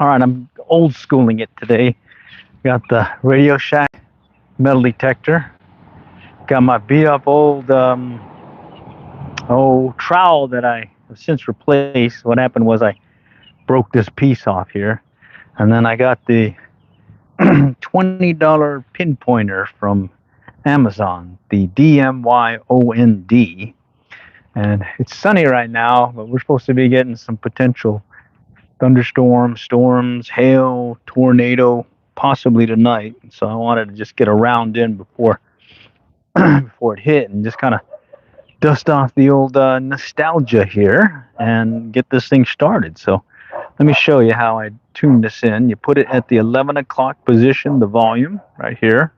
All right, I'm old schooling it today. Got the RadioShack Metal Detector. Got my beat up old trowel that I have since replaced. What happened was I broke this piece off here, and then I got the $20 pinpointer from Amazon, the DMYOND. And it's sunny right now, but we're supposed to be getting some potential thunderstorms, storms, hail, tornado, possibly tonight. So I wanted to just get a round in before before it hit and just kind of dust off the old nostalgia here and get this thing started. So let me show you how I tune this in. You put it at the 11 o'clock position, the volume right here,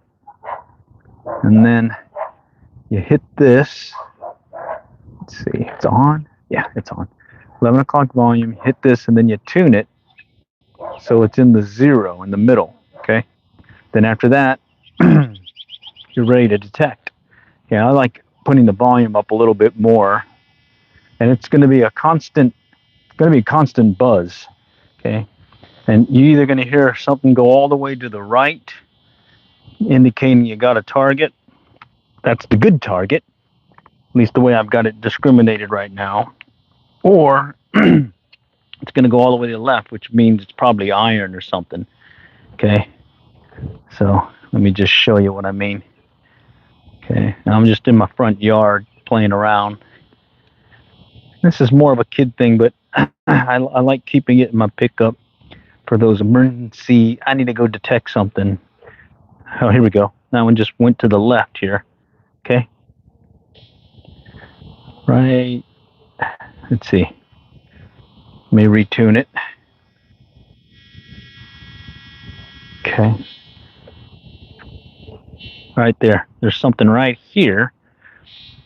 and then you hit this. Let's see, it's on. Yeah, it's on. 11 o'clock volume, hit this, and then you tune it so it's in the zero in the middle, okay? Then after that, you're ready to detect. Yeah, I like putting the volume up a little bit more, and it's going to be a constant buzz, okay? And you're either going to hear something go all the way to the right, indicating you got a target. That's the good target, at least the way I've got it discriminated right now. Or it's going to go all the way to the left, which means it's probably iron or something, okay? So let me just show you what I mean. Okay, now I'm just in my front yard playing around. This is more of a kid thing, but I like keeping it in my pickup for those emergency, I need to go detect something. Oh, here we go. That one just went to the left here. Okay. Right. Let's see. Let me retune it. Okay. Right there. There's something right here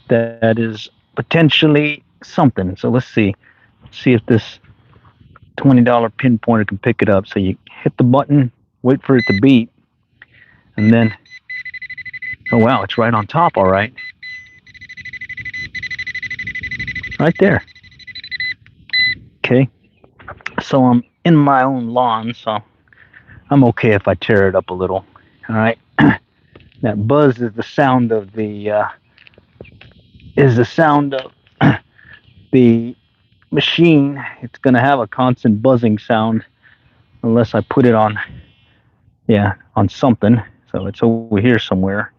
that is potentially something. So let's see. See if this $20 pinpointer can pick it up. So you hit the button, wait for it to beep, and then, oh wow, it's right on top, all right. Right there. Okay. So I'm in my own lawn, so I'm okay if I tear it up a little. All right. That buzz is the sound of the the machine. It's going to have a constant buzzing sound unless I put it on, on something. So it's over here somewhere.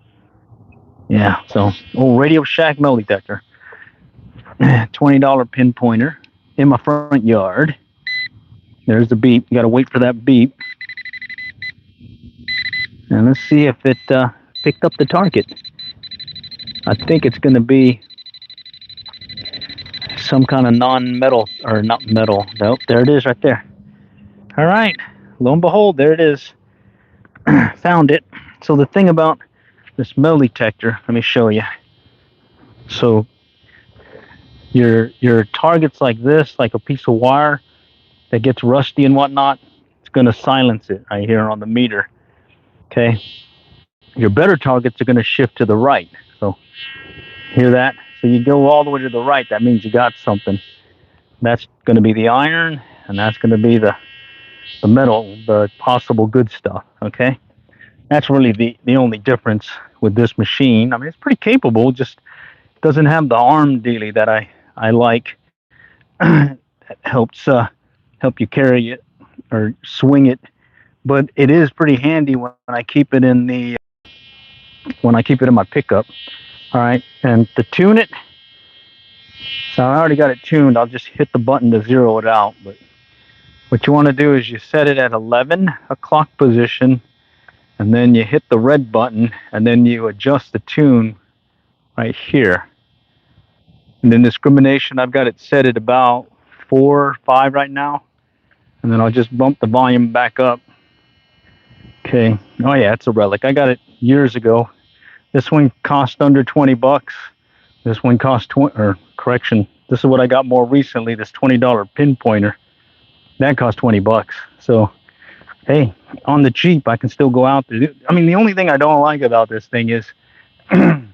Yeah, so old RadioShack Metal Detector. $20 pinpointer in my front yard. There's the beep. You got to wait for that beep. And let's see if it picked up the target. I think it's going to be some kind of non-metal, or not metal. Nope, there it is right there. All right, lo and behold, there it is. Found it. So the thing about this metal detector, let me show you. So your targets like this, like a piece of wire that gets rusty and whatnot, it's going to silence it right here on the meter. Okay. Your better targets are going to shift to the right. So hear that? So you go all the way to the right. That means you got something. That's going to be the iron, and that's going to be the metal, the possible good stuff. Okay. That's really the only difference with this machine. I mean, it's pretty capable, just doesn't have the arm dealy that I like. That helps help you carry it or swing it. But it is pretty handy when I keep it in the my pickup. All right, and to tune it, so I already got it tuned. I'll just hit the button to zero it out. But what you want to do is you set it at 11 o'clock position, and then you hit the red button, and then you adjust the tune right here. And then discrimination, I've got it set at about 4 or 5 right now, and then I'll just bump the volume back up. Okay. Oh yeah, it's a relic. I got it years ago. This one cost under 20 bucks. This one cost 20, or correction, this is what I got more recently, this $20 pinpointer. That cost 20 bucks. So, hey, on the cheap, I can still go out there. I mean, the only thing I don't like about this thing is it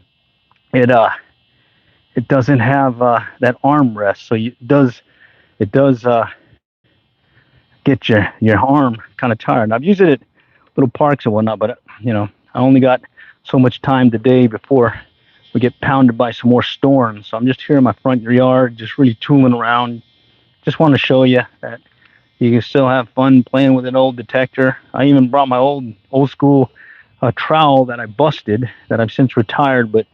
doesn't have that armrest. So it does get your arm kind of tired. I've used it at little parks and whatnot, but you know, I only got so much time today before we get pounded by some more storms. So I'm just here in my front yard, just really tooling around. Just want to show you that you can still have fun playing with an old detector. I even brought my old school trowel that I busted, that I've since retired, but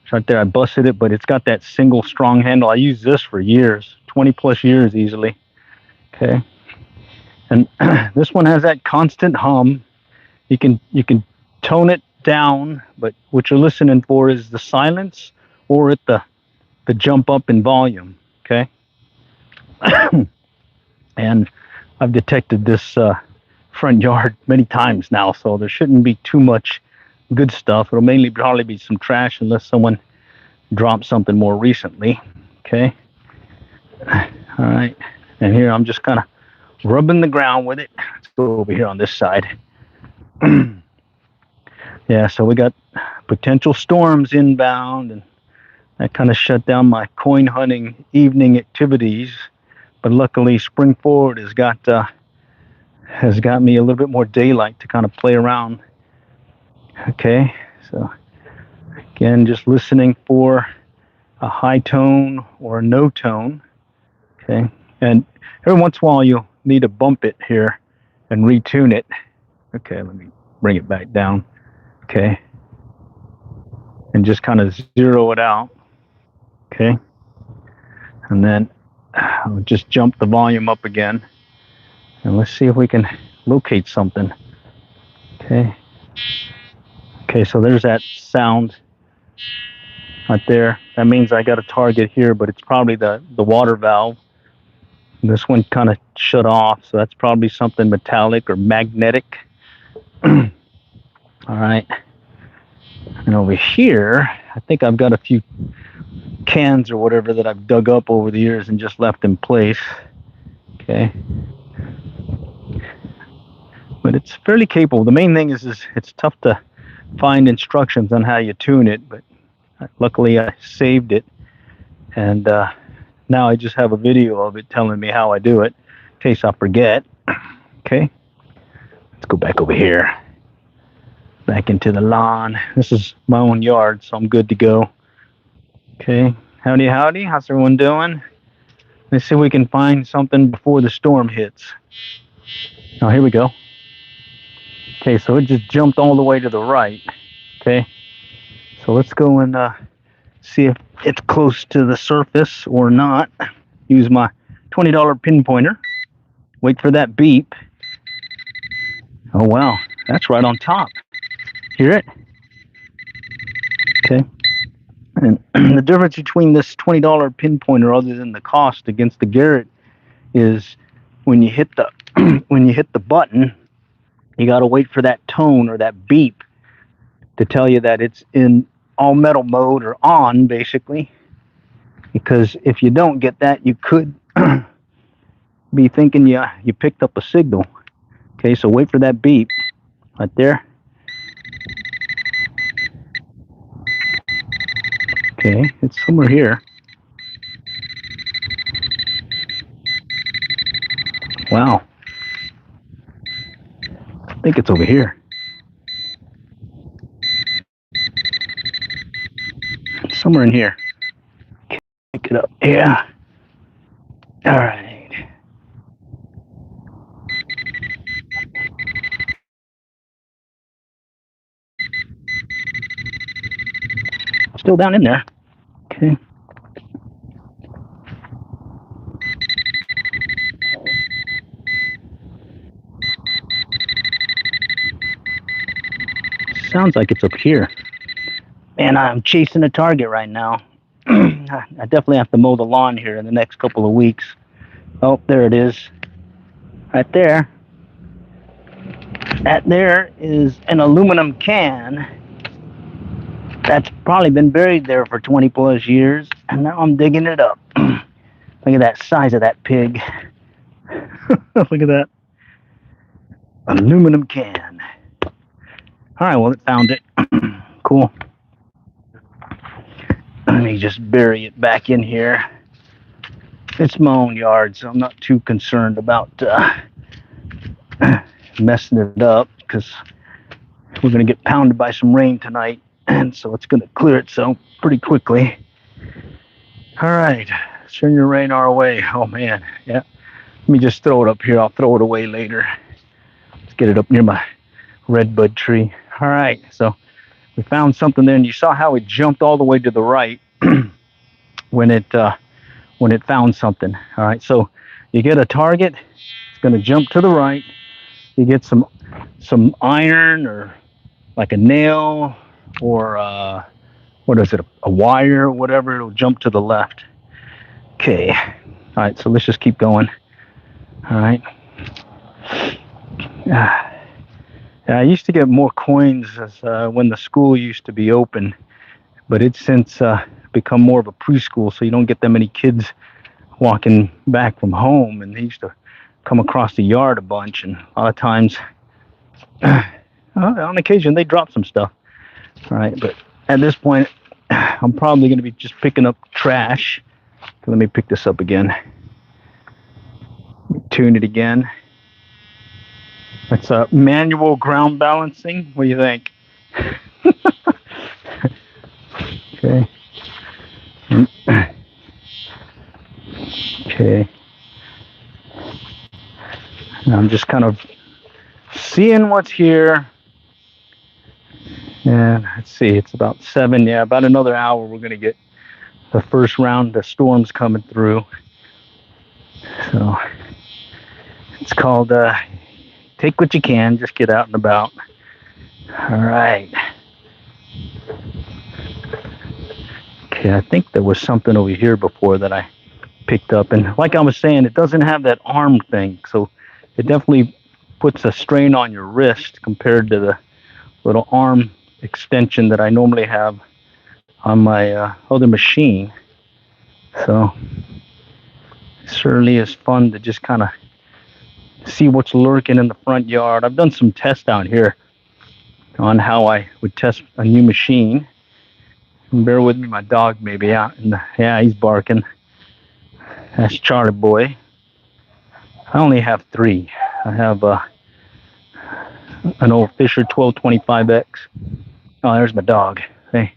it's right there. I busted it, but it's got that single strong handle. I used this for years, 20 plus years easily. Okay. And this one has that constant hum. You can tone it down, but what you're listening for is the silence or at the jump up in volume. Okay. And I've detected this front yard many times now, so there shouldn't be too much good stuff. It'll mainly probably be some trash unless someone dropped something more recently. Okay. All right. And here I'm just kind of rubbing the ground with it. Let's go over here on this side. Yeah, so we got potential storms inbound, and that kind of shut down my coin hunting evening activities. But luckily, spring forward has got me a little bit more daylight to kind of play around. Okay, so again, just listening for a high tone or a no tone. Okay, and every once in a while you'll need to bump it here and retune it. Okay, let me bring it back down. Okay, and just kind of zero it out. Okay, and then I'll just jump the volume up again, and let's see if we can locate something. Okay, so there's that sound right there. That means I got a target here, but it's probably the water valve. This one kind of shut off, so that's probably something metallic or magnetic. All right. And over here, I think I've got a few cans or whatever that I've dug up over the years and just left in place. Okay. But it's fairly capable. The main thing is it's tough to find instructions on how you tune it, but luckily I saved it. And now I just have a video of it telling me how I do it in case I forget. Okay. Let's go back over here. Back into the lawn. This is my own yard, so I'm good to go. Okay. Howdy, howdy. How's everyone doing? Let's see if we can find something before the storm hits. Oh, here we go. Okay, so it just jumped all the way to the right. Okay. So let's go and see if it's close to the surface or not. Use my $20 pinpointer. Wait for that beep. Oh, wow. That's right on top. Hear it? Okay. And the difference between this $20 pinpointer, other than the cost, against the Garrett, is when you hit the button, you got to wait for that tone or that beep to tell you that it's in all metal mode or on, basically. Because if you don't get that, you could be thinking you picked up a signal. Okay, so wait for that beep right there. Okay, it's somewhere here. Wow. I think it's over here. Somewhere in here. Okay, pick it up. Yeah. All right. Still down in there. Okay. Sounds like it's up here. Man, I'm chasing a target right now. I definitely have to mow the lawn here in the next couple of weeks. Oh, there it is. Right there. That there is an aluminum can that's probably been buried there for 20 plus years, and now I'm digging it up. Look at that size of that pig. Look at that. Aluminum can. All right, well, it found it. Cool. Let me just bury it back in here. It's my own yard, so I'm not too concerned about messing it up because we're going to get pounded by some rain tonight, and so it's going to clear itself pretty quickly. All right, send your rain our way. Oh man, yeah. Let me just throw it up here. I'll throw it away later. Let's get it up near my redbud tree. All right, so we found something there, and you saw how it jumped all the way to the right when it found something. All right, so you get a target, it's going to jump to the right. You get some iron or like a nail or what is it, a wire or whatever, it'll jump to the left. Okay, all right, so let's just keep going. All right. I used to get more coins as when the school used to be open, but it's since become more of a preschool, so you don't get that many kids walking back from home, and they used to come across the yard a bunch, and a lot of times, on occasion, they drop some stuff. All right, but at this point, I'm probably going to be just picking up trash. So let me pick this up again. Tune it again. It's a manual ground balancing. What do you think? Okay. Okay. And I'm just kind of seeing what's here. And let's see, it's about 7. Yeah, about another hour we're going to get the first round of storms coming through. So it's called take what you can, just get out and about. All right. Okay, I think there was something over here before that I picked up. And like I was saying, it doesn't have that arm thing. So it definitely puts a strain on your wrist compared to the little arm extension that I normally have on my other machine. So it certainly is fun to just kind of see what's lurking in the front yard. I've done some tests out here on how I would test a new machine. And bear with me, my dog may be out. Yeah, he's barking. That's Charlie boy. I only have 3. I have an old Fisher 1225X. Oh, there's my dog. Hey,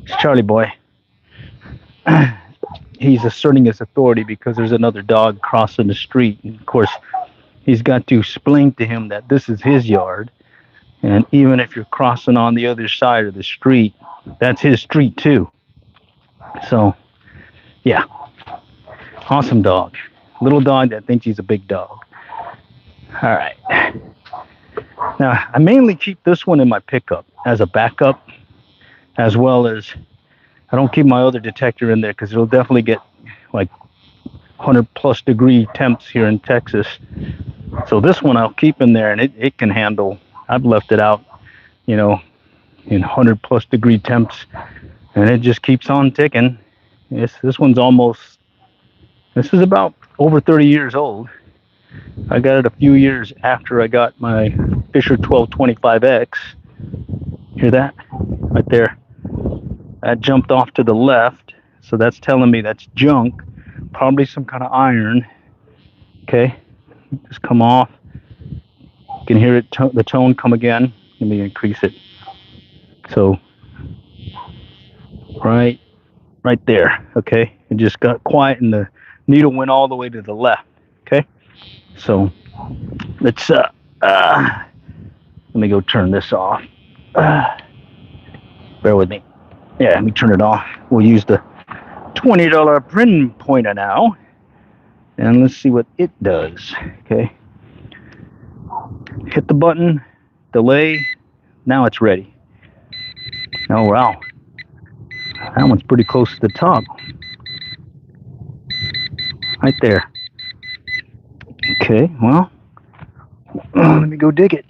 it's Charlie boy. He's asserting his authority because there's another dog crossing the street. And of course, he's got to explain to him that this is his yard. And even if you're crossing on the other side of the street, that's his street too. So, yeah. Awesome dog. Little dog that thinks he's a big dog. All right. Now, I mainly keep this one in my pickup as a backup, as well as I don't keep my other detector in there because it'll definitely get like 100+ degree temps here in Texas. So this one I'll keep in there, and it can handle. I've left it out, in 100+ degree temps, and it just keeps on ticking. This is about over 30 years old. I got it a few years after I got my Fisher 1225X. Hear that? Right there. That jumped off to the left, so that's telling me that's junk, probably some kind of iron. Okay, just come off. You can hear it, the tone come again. Let me increase it. So, right there. Okay, it just got quiet, and the needle went all the way to the left. Okay, so let's let me go turn this off. Bear with me. Yeah, let me turn it off. We'll use the $20 pinpointer now, and let's see what it does. Okay, hit the button, delay. Now it's ready. Oh wow, that one's pretty close to the top. Right there. Okay, well, let me go dig it.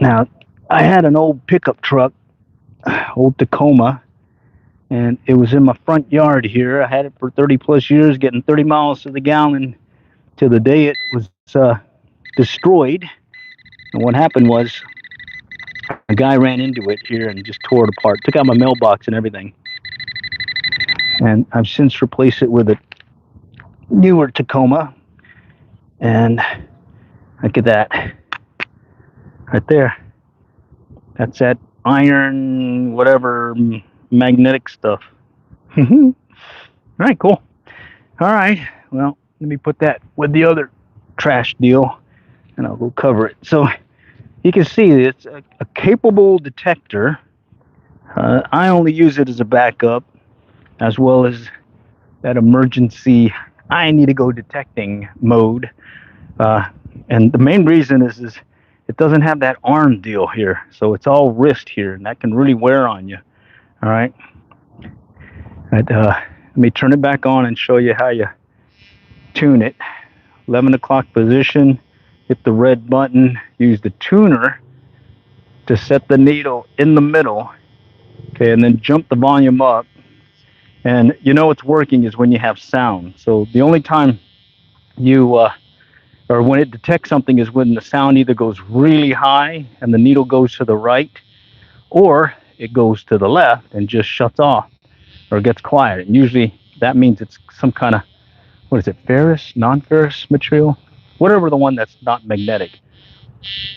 Now, I had an old pickup truck, old Tacoma, and it was in my front yard here. I had it for 30+ years, getting 30 miles to the gallon till the day it was destroyed. And what happened was a guy ran into it here and just tore it apart, took out my mailbox and everything. And I've since replaced it with a newer Tacoma. And look at that. Right there. That's that iron, whatever, magnetic stuff. All right, cool. All right. Well, let me put that with the other trash deal, and I'll go cover it. So you can see it's a capable detector. I only use it as a backup, as well as that emergency I need to go detecting mode. And the main reason is it doesn't have that arm deal here, so it's all wrist here, and that can really wear on you. All right. Let me turn it back on and show you how you tune it. 11 o'clock position, hit the red button, use the tuner to set the needle in the middle, okay, and then jump the volume up. And you know it's working is when you have sound. So the only time you, or when it detects something is when the sound either goes really high and the needle goes to the right, or it goes to the left and just shuts off or gets quiet. And usually that means it's some kind of, what is it, ferrous, non-ferrous material? Whatever the one that's not magnetic,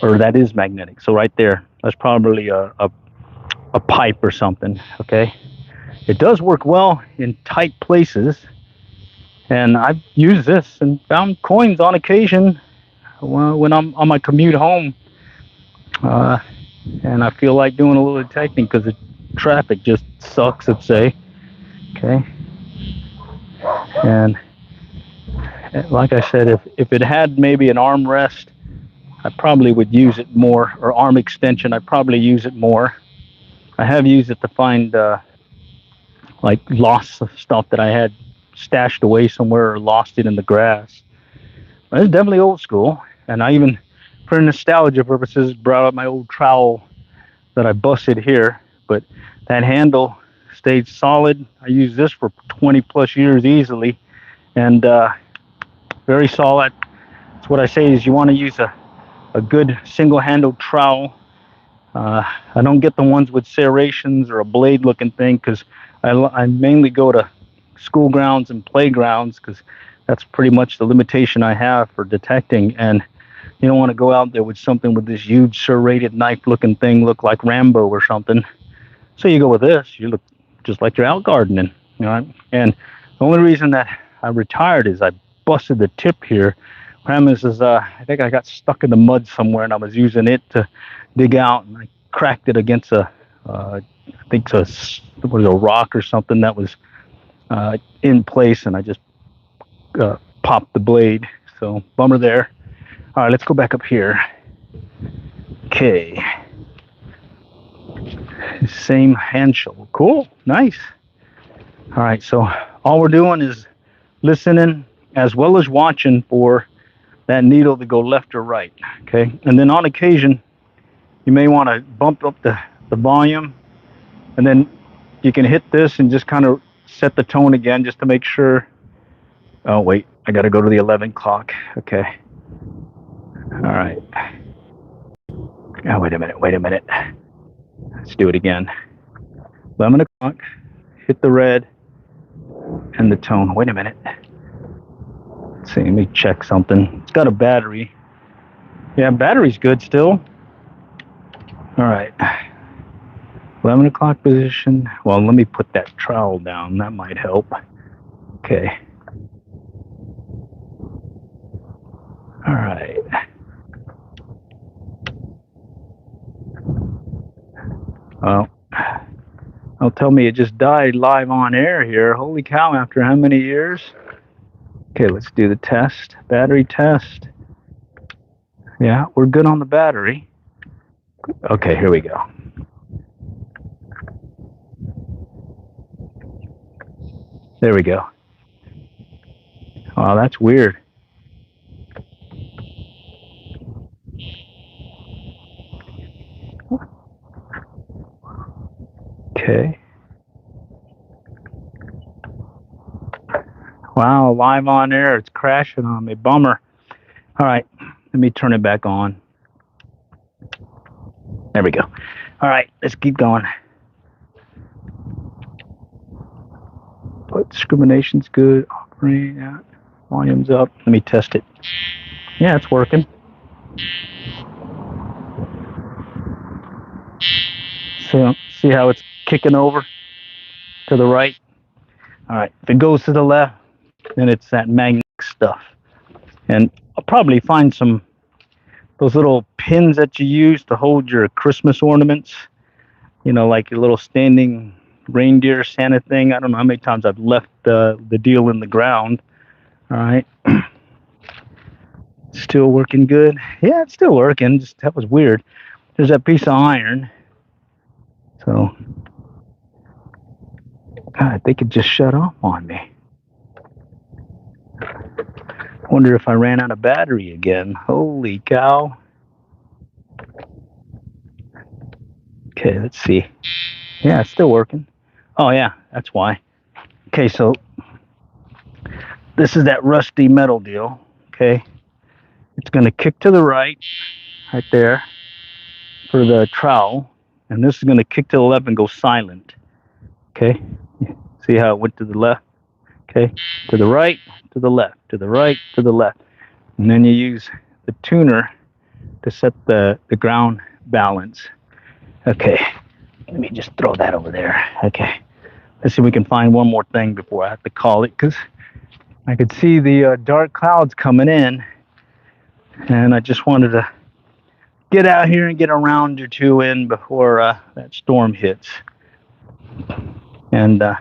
or that is magnetic. So right there, that's probably a pipe or something, okay? It does work well in tight places, and I've used this and found coins on occasion when I'm on my commute home, and I feel like doing a little detecting because the traffic just sucks, let's say, okay? And like I said, if it had maybe an armrest, I probably would use it more, or arm extension, I'd probably use it more. I have used it to find like lost stuff that I had stashed away somewhere or lost it in the grass. But it's definitely old school, and I even, for nostalgia purposes, brought up my old trowel that I busted here, but that handle stayed solid. I used this for 20 plus years easily, and very solid. That's what I say is you want to use a good single-handled trowel. I don't get the ones with serrations or a blade-looking thing because I mainly go to school grounds and playgrounds because that's pretty much the limitation I have for detecting. And you don't want to go out there with something with this huge serrated knife-looking thing, look like Rambo or something. So you go with this. You look just like you're out gardening, you know. And the only reason that I retired is I busted the tip here. What happens is I think I got stuck in the mud somewhere, and I was using it to dig out, and I cracked it against I think it was a rock or something that was in place, and I just popped the blade. So bummer there. All right, let's go back up here. Okay. Same hand shovel. Cool. Nice. All right, so all we're doing is listening as well as watching for that needle to go left or right. Okay. And then on occasion, you may want to bump up the volume, and then you can hit this and just kind of set the tone again just to make sure. Oh, wait, I got to go to the 11 clock. Okay. All right. Oh, wait a minute. Let's do it again. 11 o'clock, hit the red and the tone. Wait a minute. Let's see, let me check something. It's got a battery. Yeah, battery's good still. All right. 11 o'clock position. Well, let me put that trowel down. That might help. Okay. All right. Well, don't tell me it just died live on air here. Holy cow, after how many years? Okay, let's do the test. Battery test. Yeah, we're good on the battery. Okay, here we go. There we go. Oh, that's weird. Okay. Wow, live on air. It's crashing on me. Bummer. All right, let me turn it back on. There we go. All right, let's keep going. But discrimination's good. Operating out. Volume's up. Let me test it. Yeah, it's working. So see how it's kicking over to the right? All right. If it goes to the left, then it's that magnetic stuff. And I'll probably find some those little pins that you use to hold your Christmas ornaments. You know, like your little standing reindeer Santa thing. I don't know how many times I've left the deal in the ground. All right. Still working good. Yeah, it's still working. Just that was weird. There's that piece of iron. So God, they could just shut off on me. Wonder if I ran out of battery again. Holy cow. Okay, let's see. Yeah, it's still working. Oh yeah, that's why. Okay, so this is that rusty metal deal. Okay. It's going to kick to the right there for the trowel, and this is going to kick to the left and go silent. Okay, see how it went to the left? Okay, to the right, to the left, to the right, to the left, and then you use the tuner to set the ground balance. Okay, let me just throw that over there. Okay, let's see if we can find one more thing before I have to call it, because I could see the dark clouds coming in, and I just wanted to get out here and get a round or two in before that storm hits. And yeah,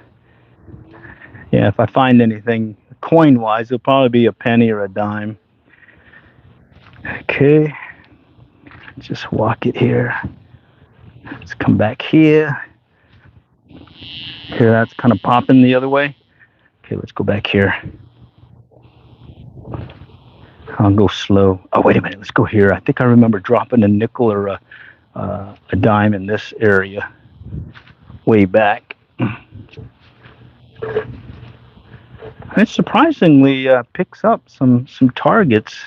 if I find anything coin-wise, it'll probably be a penny or a dime. Okay, just walk it here. Let's come back here. Here, that's kind of popping the other way. Okay, let's go back here. I'll go slow. Oh, wait a minute. Let's go here. I think I remember dropping a nickel or a dime in this area way back. It surprisingly picks up some targets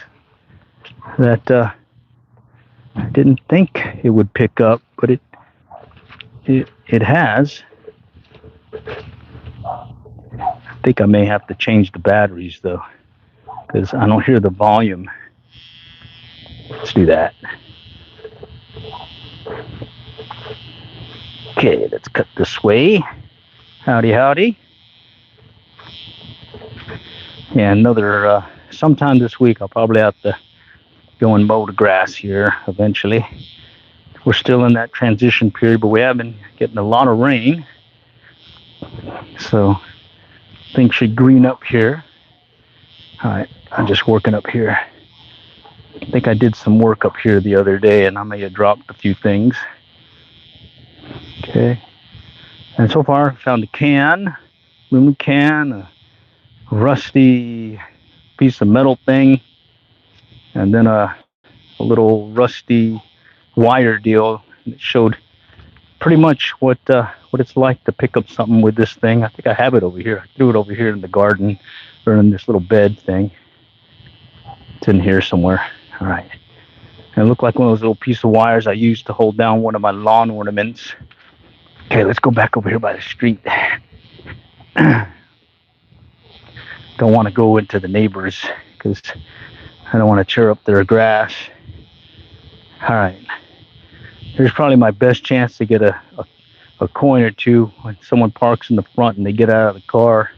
that I didn't think it would pick up, but it has. I think I may have to change the batteries though, because I don't hear the volume. Let's do that. Okay, let's cut this way. Howdy, howdy. Yeah, another, sometime this week I'll probably have to go and mow the grass here eventually. We're still in that transition period, but we have been getting a lot of rain. So things should green up here. All right, I'm just working up here. I think I did some work up here the other day, and I may have dropped a few things. Okay, and so far I found a can, aluminum can, a rusty piece of metal thing, and then a little rusty wire deal. It showed pretty much what it's like to pick up something with this thing. I think I have it over here. I threw it over here in the garden, or in this little bed thing. It's in here somewhere. All right. And it looked like one of those little pieces of wires I used to hold down one of my lawn ornaments. Okay, let's go back over here by the street. Don't want to go into the neighbors because I don't want to tear up their grass. All right. Here's probably my best chance to get a coin or two when someone parks in the front and they get out of the car.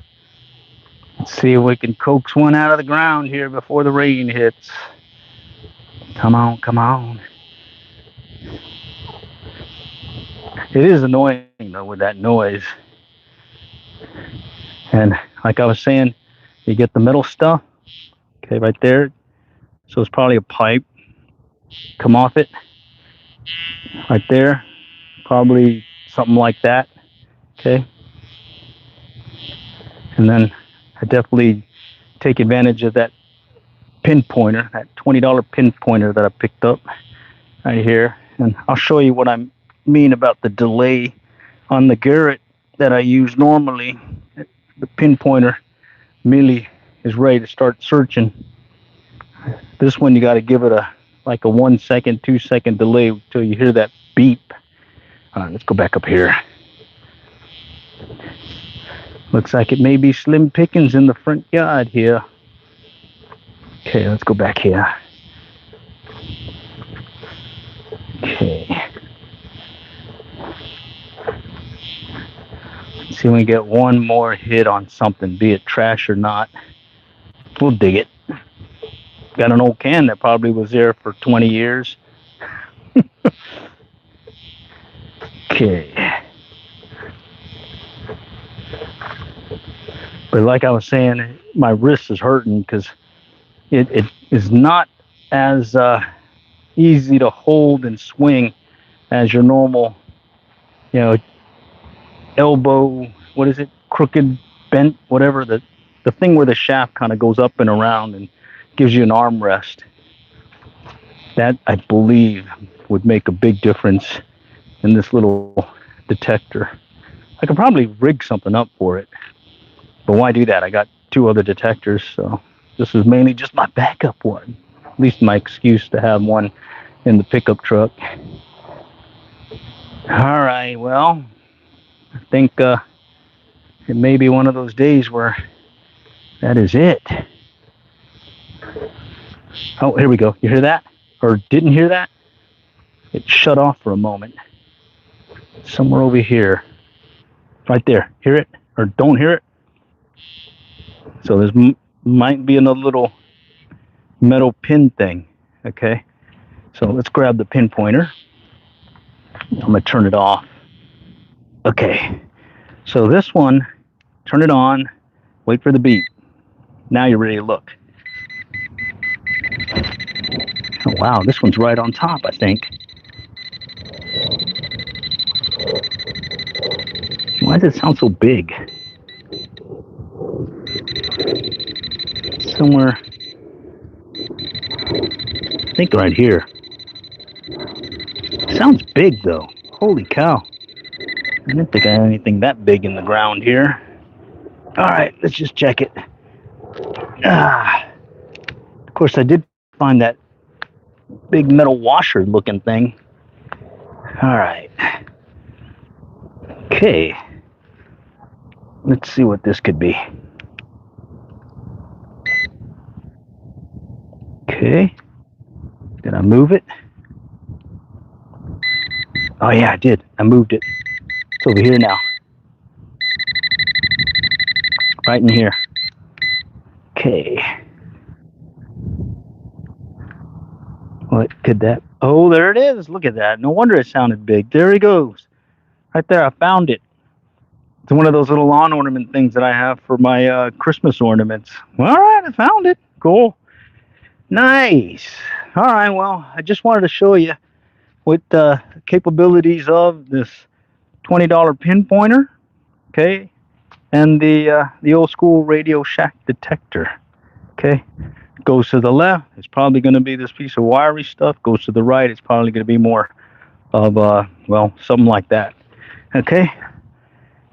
Let's see if we can coax one out of the ground here before the rain hits. Come on, come on. It is annoying though with that noise. And like I was saying, you get the metal stuff, okay, right there. So it's probably a pipe. Come off it. Right there. Probably something like that. Okay. And then I definitely take advantage of that pinpointer, that $20 pinpointer that I picked up right here. And I'll show you what I mean about the delay on the Garrett that I use normally. The pinpointer merely is ready to start searching. This one you got to give it like a 1 second, 2 second delay until you hear that beep. All right, let's go back up here. Looks like it may be slim pickings in the front yard here. Okay, let's go back here. Okay. See if we get one more hit on something, be it trash or not. We'll dig it. Got an old can that probably was there for 20 years. Okay. But like I was saying, my wrist is hurting because it is not as easy to hold and swing as your normal, elbow, what is it, crooked, bent, whatever, the thing where the shaft kind of goes up and around and gives you an armrest. That, I believe, would make a big difference in this little detector. I could probably rig something up for it, but why do that? I got 2 other detectors, so this is mainly just my backup one. At least my excuse to have one in the pickup truck. All right, well, I think it may be one of those days where that is it. Oh, here we go. You hear that? Or didn't hear that? It shut off for a moment. Somewhere over here. Right there. Hear it? Or don't hear it? So there's might be another little metal pin thing. Okay. So let's grab the pinpointer. I'm going to turn it off. Okay. So this one, turn it on, wait for the beep. Now you're ready to look. Oh, wow, this one's right on top, I think. Why does it sound so big? Somewhere, I think right here. Sounds big though. Holy cow. I didn't think I had anything that big in the ground here. Alright, let's just check it. Of course, I did find that big metal washer looking thing. Alright. Okay. Let's see what this could be. Okay. Did I move it? Oh yeah, I did. I moved it. It's over here now. Right in here. Okay. What could that? Oh, there it is. Look at that. No wonder it sounded big. There he goes. Right there. I found it. It's one of those little lawn ornament things that I have for my Christmas ornaments. All right, I found it. Cool. Nice. All right, well, I just wanted to show you what the capabilities of this $20 pinpointer, okay, and the old school RadioShack detector, okay. Goes to the left, it's probably going to be this piece of wiry stuff. Goes to the right, it's probably going to be more of well, something like that, okay.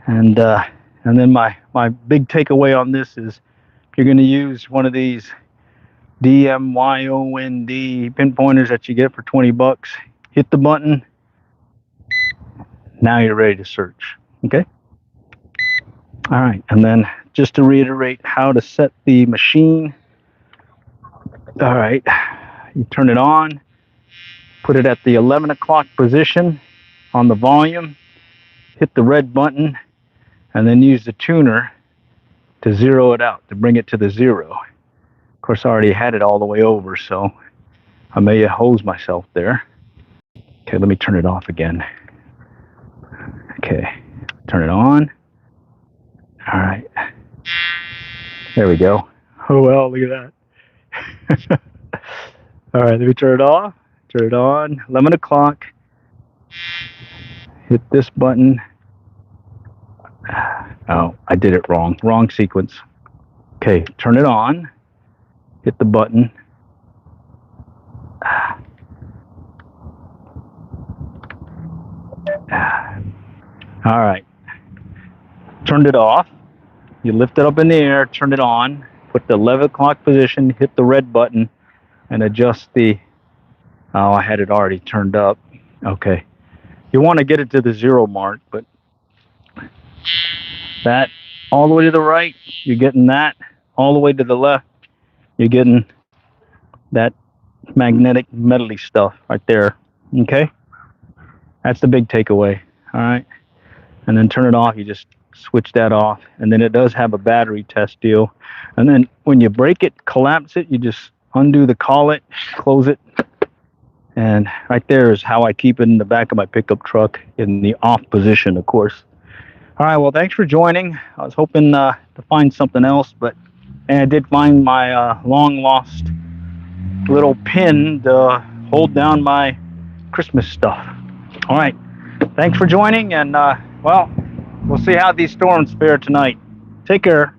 And then my big takeaway on this is, if you're going to use one of these DMYOND pinpointers that you get for 20 bucks, hit the button. Now you're ready to search. Okay. All right. And then just to reiterate how to set the machine. All right. You turn it on, put it at the 11 o'clock position on the volume, hit the red button, and then use the tuner to zero it out, to bring it to the 0. Of course, I already had it all the way over, so I may have hosed myself there. Okay, let me turn it off again. Okay, turn it on. All right. There we go. Oh, well, look at that. All right, let me turn it off. Turn it on. 11 o'clock. Hit this button. Oh, I did it wrong. Wrong sequence. Okay, turn it on. Hit the button. All right. Turned it off. You lift it up in the air, turn it on, put the 11 o'clock position, hit the red button, and adjust the, oh, I had it already turned up. Okay. You want to get it to the 0 mark, but that all the way to the right, you're getting that. All the way to the left, you're getting that magnetic metally stuff right there. Okay, that's the big takeaway. All right, and then turn it off. You just switch that off, and then it does have a battery test deal. And then when you break it, collapse it, you just undo the collet, close it, and right there is how I keep it in the back of my pickup truck in the off position, of course. All right, well, thanks for joining. I was hoping to find something else, but and I did find my long lost little pin to hold down my Christmas stuff. All right, thanks for joining, and well, we'll see how these storms fare tonight. Take care.